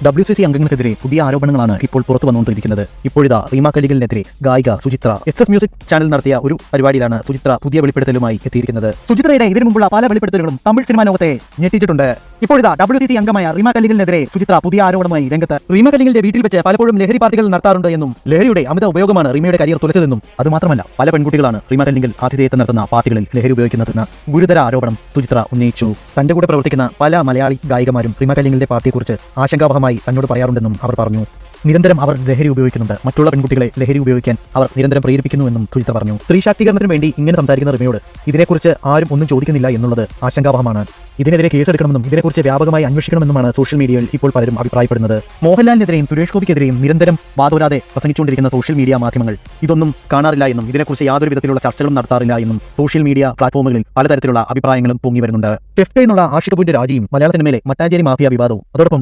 WCC അംഗങ്ങൾക്കെതിരെ പുതിയ ആരോപണങ്ങളാണ് ഇപ്പോൾ പുറത്തു വന്നുകൊണ്ടിരിക്കുന്നത്. ഇപ്പോഴിതാ റീമ കല്ലിങ്കലിനെതിരെ ഗായിക സുചിത്ര SS മ്യൂസിക് ചാനൽ നടത്തിയ ഒരു പരിപാടിയിലാണ് സുചിത്ര പുതിയ വെളിപ്പെടുത്തലുമായി എത്തിയിരിക്കുന്നത്. സുചിത്രയുടെ ഇതിനു മുമ്പുള്ള പല വെളിപ്പെടുത്തലുകളും തമിഴ് സിനിമാ ലോകത്തെ ഞെട്ടിച്ചിട്ടുണ്ട്. ഇപ്പോഴിതാ WCC അംഗമായ റീമ കല്ലിങ്കലിനെതിരെ സുചിത്ര പുതിയ ആരോപണമായി രംഗത്ത്. റീമ കല്ലിങ്കലിന്റെ വീട്ടിൽ വെച്ച് പലപ്പോഴും ലഹരി പാർട്ടികൾ നടത്താറുണ്ട് എന്നും ലഹരിയുടെ അമിത ഉപയോഗമാണ് റീമയുടെ കരിയർ തുലച്ചതെന്നും അതുമാത്രമല്ല പല പെൺകുട്ടികളാണ് റീമ കല്ലിങ്കൽ ആതിഥേയത്വം നടത്തുന്ന പാർട്ടികളിൽ ലഹരി ഉപയോഗിക്കുന്നതെന്ന് ഗുരുതര ആരോപണം സുചിത്ര ഉന്നയിച്ചു. തന്റെ കൂടെ പ്രവർത്തിക്കുന്ന പല മലയാളി ഗായികമാരും റീമ കല്ലിങ്കലിന്റെ പാർട്ടിയെക്കുറിച്ച് ആശങ്കാവഹമായി തന്നോട് പറയാറുണ്ടെന്നും അവർ പറഞ്ഞു. നിരന്തരം അവർ ലഹരി ഉപയോഗിക്കുന്നുണ്ട്. മറ്റുള്ള പെൺകുട്ടികളെ ലഹരി ഉപയോഗിക്കാൻ അവർ നിരന്തരം പ്രേരിപ്പിക്കുന്നുവെന്നും സുചിത്ര പറഞ്ഞു. സ്ത്രീ ശാക്തീകരണത്തിന് വേണ്ടി ഇങ്ങനെ സംസാരിക്കുന്ന റിമയോട് ഇതിനെക്കുറിച്ച് ആരും ഒന്നും ചോദിക്കുന്നില്ല എന്നുള്ളത് ആശങ്കാവഹമാണ്. ഇതിനെതിരെ കേസെടുക്കണമെന്നും ഇതിനെക്കുറിച്ച് വ്യാപകമായി അന്വേഷിക്കണമെന്നുമാണ് സോഷ്യൽ മീഡിയയിൽ ഇപ്പോൾ പലരും അഭിപ്രായപ്പെടുന്നത്. മോഹൻലാലിനെതിരെയും സുരേഷ് ഗോപിക്കെതിരെയും നിരന്തരം വാദോരാതെ പ്രസംഗിച്ചുകൊണ്ടിരിക്കുന്ന സോഷ്യൽ മീഡിയ മാധ്യമങ്ങൾ ഇതൊന്നും കാണാറില്ല എന്നും ഇതിനെക്കുറിച്ച് യാതൊരു വിധത്തിലുള്ള ചർച്ചകളും നടത്താറില്ല എന്നും സോഷ്യൽ മീഡിയ പ്ലാറ്റ്ഫോമുകളിൽ പലതരത്തിലുള്ള അഭിപ്രായങ്ങളും പൊങ്ങി വരുന്നുണ്ട്. ടെഫ്റ്റ് എന്നുള്ള ആഷിഖ് കപൂറിന്റെ രാജിയും മലയാള സിനിമയിലെ മട്ടാഞ്ചേരി മാഫിയ വിവാദവും അതോടൊപ്പം